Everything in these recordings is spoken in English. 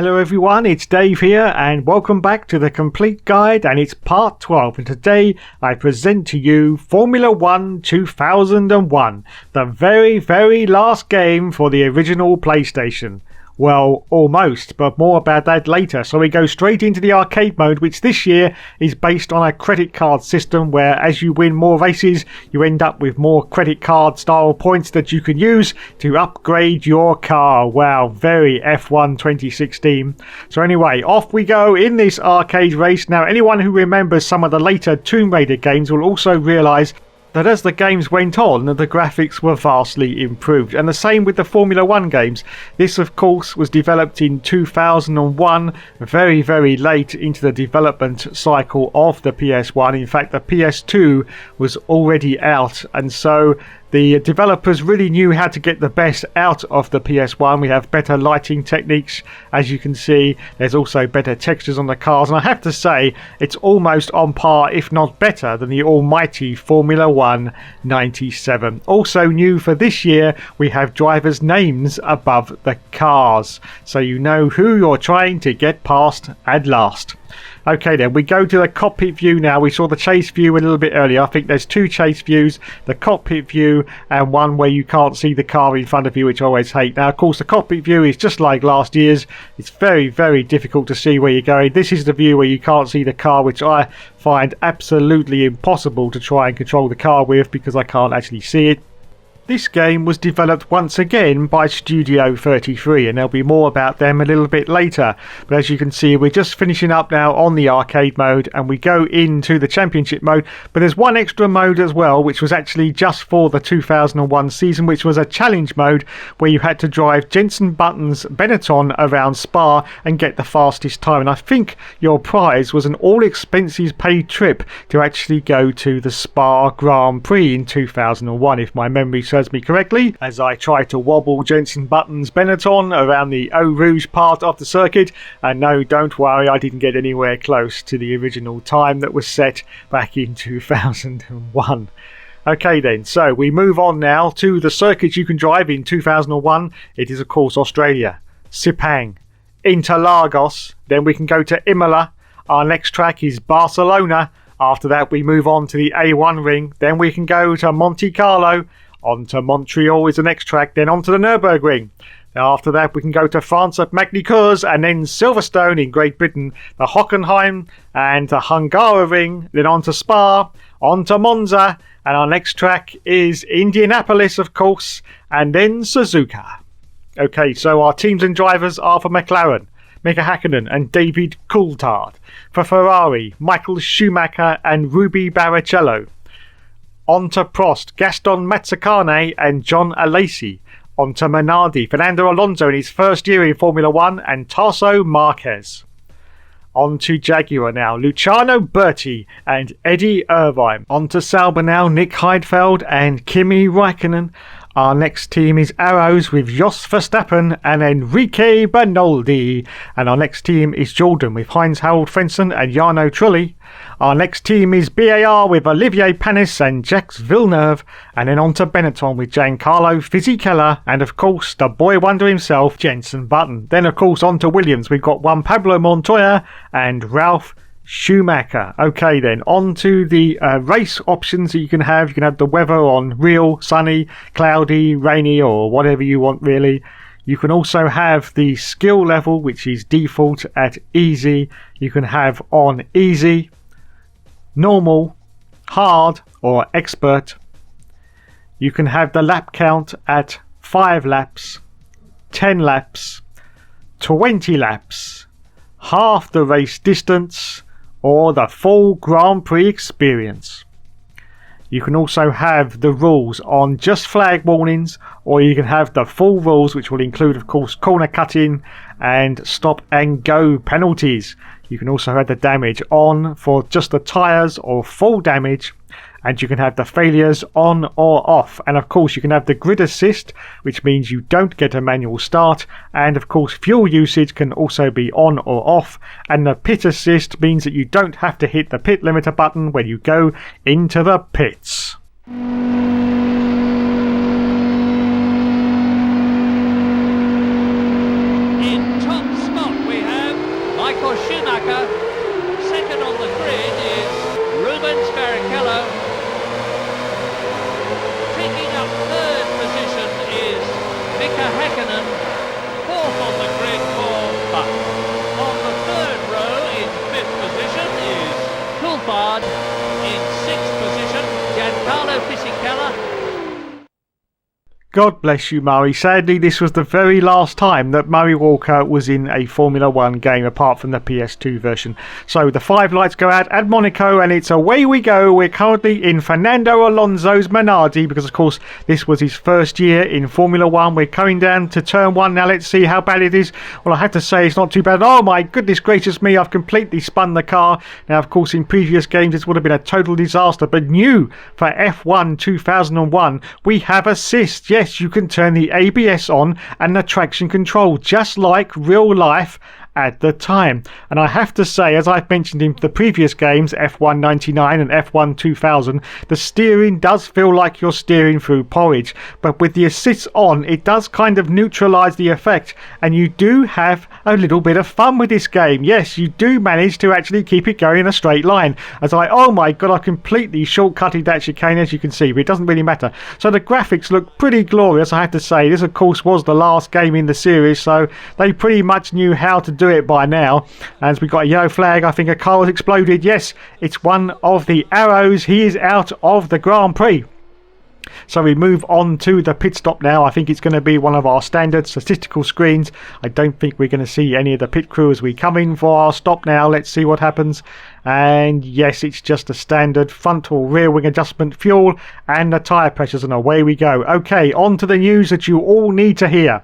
Hello everyone, it's Dave here and welcome back to the Complete Guide, and it's part 12, and today I present to you Formula 1 2001, the very last game for the original PlayStation. Well, almost, but more about that later. So we go straight into the arcade mode, which this year is based on a credit card system where as you win more races, you end up with more credit card style points that you can use to upgrade your car. Wow, very F1 2016. So anyway, off we go in this arcade race. Now, anyone who remembers some of the later Tomb Raider games will also realise that as the games went on, the graphics were vastly improved, and the same with the Formula 1 games. This of course was developed in 2001, very late into the development cycle of the PS1. In fact, the PS2 was already out, and so the developers really knew how to get the best out of the PS1. We have better lighting techniques, as you can see. There's also better textures on the cars, and I have to say it's almost on par, if not better, than the almighty Formula 1 97. Also new for this year, we have drivers' names above the cars, so you know who you're trying to get past at last. Okay then, we go to the cockpit view now. We saw the chase view a little bit earlier. I think there's two chase views, the cockpit view and one where you can't see the car in front of you, which I always hate. Now of course the cockpit view is just like last year's. It's very difficult to see where you're going. This is the view where you can't see the car, which I find absolutely impossible to try and control the car with because I can't actually see it. This game was developed once again by Studio 33, and there'll be more about them a little bit later. But as you can see, we're just finishing up now on the arcade mode, and we go into the championship mode. But there's one extra mode as well, which was actually just for the 2001 season, which was a challenge mode where you had to drive Jenson Button's Benetton around Spa and get the fastest time. And I think your prize was an all expenses paid trip to actually go to the Spa Grand Prix in 2001, if my memory serves me correctly, as I try to wobble Jenson Button's Benetton around the Eau Rouge part of the circuit. And no, don't worry, I didn't get anywhere close to the original time that was set back in 2001. Okay then, so we move on now to the circuits you can drive in 2001. It is of course Australia, Sepang, Interlagos, then we can go to Imola. Our next track is Barcelona. After that we move on to the A1 ring, then we can go to Monte Carlo. On to Montreal is the next track, then on to the Nürburgring. After that we can go to France at Magny-Cours, and then Silverstone in Great Britain, the Hockenheim and the Hungaroring, then on to Spa, on to Monza, and our next track is Indianapolis of course, and then Suzuka. Okay, so our teams and drivers are for McLaren, Mika Hakkinen and David Coulthard. For Ferrari, Michael Schumacher and Ruby Barrichello. On to Prost, Gaston Mazzacane and John Alesi. On to Minardi, Fernando Alonso in his first year in Formula 1 and Tarso Marquez. On to Jaguar now, Luciano Berti and Eddie Irvine. On to Sauber now, Nick Heidfeld and Kimi Räikkönen. Our next team is Arrows with Jos Verstappen and Enrique Bernoldi. And our next team is Jordan with Heinz-Harald Frentzen and Jarno Trulli. Our next team is BAR with Olivier Panis and Jacques Villeneuve. And then on to Benetton with Giancarlo Fisichella and of course the boy wonder himself, Jenson Button. Then of course on to Williams, we've got Juan Pablo Montoya and Ralph Schumacher. Okay then, on to the race options that you can have. You can have the weather on real, sunny, cloudy, rainy, or whatever you want really. You can also have the skill level, which is default at easy. You can have on easy, normal, hard, or expert. You can have the lap count at 5 laps, 10 laps, 20 laps, half the race distance, or the full Grand Prix experience. You can also have the rules on just flag warnings, or you can have the full rules, which will include of course corner cutting and stop and go penalties. You can also have the damage on for just the tyres or full damage, and you can have the failures on or off. And of course you can have the grid assist, which means you don't get a manual start, and of course fuel usage can also be on or off, and the pit assist means that you don't have to hit the pit limiter button when you go into the pits. In top spot we Michael Schumacher. Second on the grid is Rubens Barrichello. Taking up third position is Mika Häkkinen. Fourth on the grid for Buck. On the third row in fifth position is Coulthard. In sixth position, Giancarlo Fisichella. God bless you, Murray. Sadly, this was the very last time that Murray Walker was in a Formula 1 game, apart from the PS2 version. So the 5 lights go out at Monaco, and it's away we go. We're currently in Fernando Alonso's Minardi, because, of course, this was his first year in Formula 1. We're coming down to turn 1 now. Let's see how bad it is. Well, I have to say it's not too bad. Oh, my goodness gracious me, I've completely spun the car. Now, of course, in previous games, this would have been a total disaster, but new for F1 2001, we have assist. Yes, you can turn the ABS on and the traction control just like real life at the time. And I have to say, as I've mentioned in the previous games, F1 99 and F1 2000, the steering does feel like you're steering through porridge, but with the assists on, it does kind of neutralise the effect, and you do have a little bit of fun with this game. Yes, you do manage to actually keep it going in a straight line. Oh my god, I completely shortcutted that chicane, as you can see, but it doesn't really matter. So the graphics look pretty glorious, I have to say. This, of course, was the last game in the series, so they pretty much knew how to do it by now. As we got a yellow flag, I think a car has exploded. Yes, it's one of the arrows. He is out of the Grand Prix. So we move on to the pit stop now. I think it's going to be one of our standard statistical screens. I don't think we're going to see any of the pit crew as we come in for our stop now. Let's see what happens. And yes, it's just a standard front or rear wing adjustment, fuel and the tyre pressures, and away we go. Okay, on to the news that you all need to hear.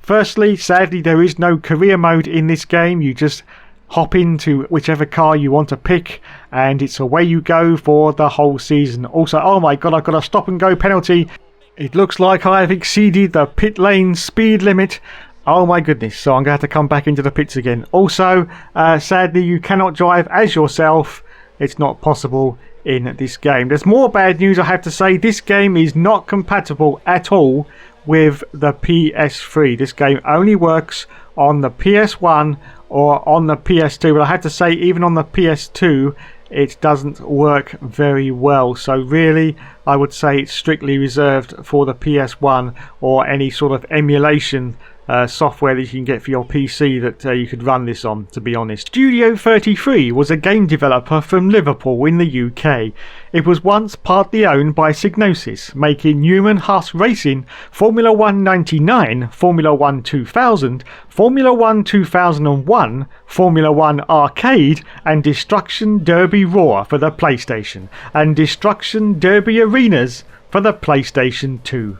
Firstly, sadly, there is no career mode in this game. You just hop into whichever car you want to pick, and it's away you go for the whole season. Also, oh my god, I've got a stop and go penalty. It looks like I have exceeded the pit lane speed limit. Oh my goodness, so I'm going to have to come back into the pits again. Also, sadly, you cannot drive as yourself. It's not possible in this game. There's more bad news, I have to say. This game is not compatible at all with the PS3. This game only works on the PS1 or on the PS2, but I have to say, even on the PS2, it doesn't work very well. So really, I would say it's strictly reserved for the PS1 or any sort of emulation software that you can get for your PC that you could run this on, to be honest. Studio 33 was a game developer from Liverpool in the UK. It was once partly owned by Psygnosis, making Newman Huss Racing, Formula 1 99, Formula 1 2000, Formula 1 2001, Formula 1 Arcade, and Destruction Derby Raw for the PlayStation, and Destruction Derby Arenas for the PlayStation 2.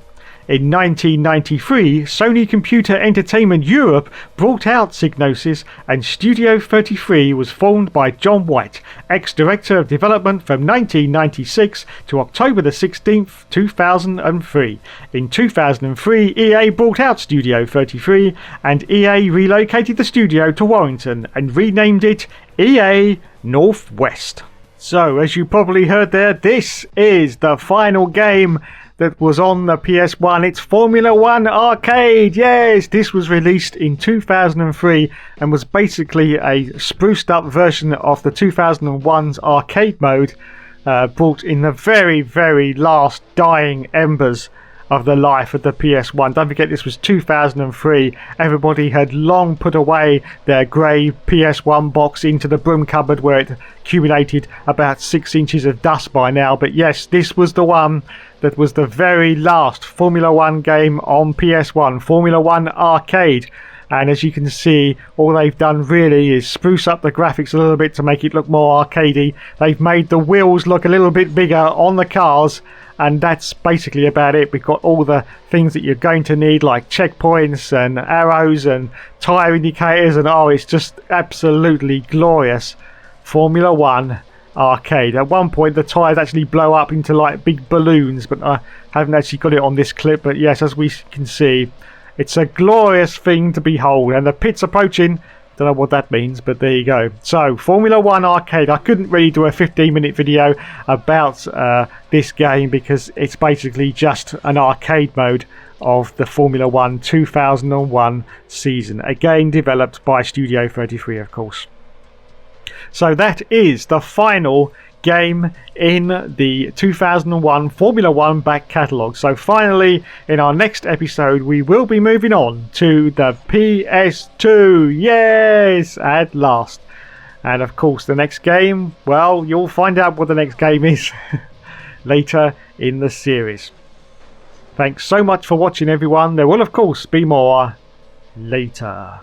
In 1993, Sony Computer Entertainment Europe brought out Psygnosis, and Studio 33 was formed by John White, ex-director of development from 1996 to October the 16th, 2003. In 2003, EA brought out Studio 33, and EA relocated the studio to Warrington and renamed it EA Northwest. So, as you probably heard there, this is the final game that was on the PS1. It's Formula 1 Arcade. Yes, this was released in 2003 and was basically a spruced up version of the 2001's arcade mode, brought in the very, very last dying embers of the life of the PS1. Don't forget, this was 2003. Everybody had long put away their grey PS1 box into the broom cupboard, where it accumulated about 6 inches of dust by now. But yes, this was the one that was the very last Formula 1 game on PS1, Formula 1 Arcade. And as you can see, all they've done really is spruce up the graphics a little bit to make it look more arcadey. They've made the wheels look a little bit bigger on the cars, and that's basically about it. We've got all the things that you're going to need, like checkpoints and arrows and tyre indicators, and oh, it's just absolutely glorious. Formula 1 Arcade. At one point the tyres actually blow up into like big balloons, but I haven't actually got it on this clip. But yes, as we can see, it's a glorious thing to behold, and the pit's approaching. Don't know what that means, but there you go. So, Formula 1 Arcade. I couldn't really do a 15-minute video about this game because it's basically just an arcade mode of the Formula 1 2001 season, again developed by Studio 33, of course. So that is the final game in the 2001 Formula 1 back catalogue. So finally, in our next episode, we will be moving on to the PS2. Yes, at last. And of course, the next game, well, you'll find out what the next game is later in the series. Thanks so much for watching, everyone. There will, of course, be more later.